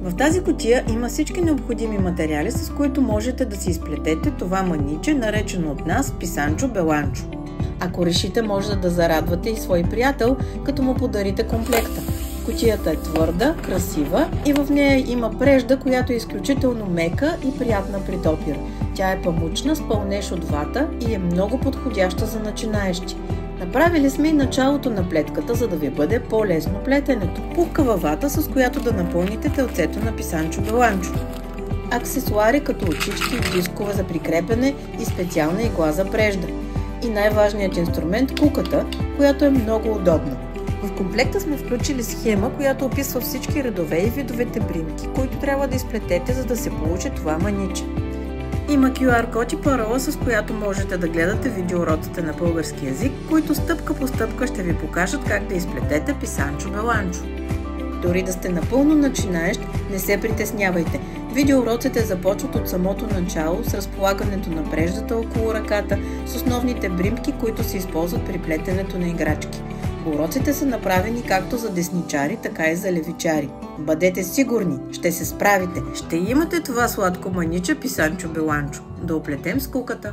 В тази кутия има всички необходими материали, с които можете да си изплетете това маниче, наречено от нас писанчо беланчо. Ако решите, може да зарадвате и свой приятел, като му подарите комплекта. Кутията е твърда, красива и в нея има прежда, която е изключително мека и приятна при допир. Тя е памучна с пълнеж от вата и е много подходяща за начинаещи. Направили сме и началото на плетката, за да ви бъде по-лесно плетенето. Пухкава вата, с която да напълните телцето на писанчо беланчо. Аксесуари като очички, дискове за прикрепяне и специална игла за прежда. И най-важният инструмент – куката, която е много удобна. В комплекта сме включили схема, която описва всички редове и видовете бримки, които трябва да изплетете, за да се получи това маниче. Има QR код и парола, с която можете да гледате видеоуроците на български език, които стъпка по стъпка ще ви покажат как да изплетете писанчо беланчо. Дори да сте напълно начинаещ, не се притеснявайте. Видеоуроците започват от самото начало с разполагането на преждата около ръката, с основните бримки, които се използват при плетенето на играчки. Уроците са направени както за десничари, така и за левичари. Бъдете сигурни, ще се справите. Ще имате това сладко маниче писанчо беланчо. Да оплетем с куката.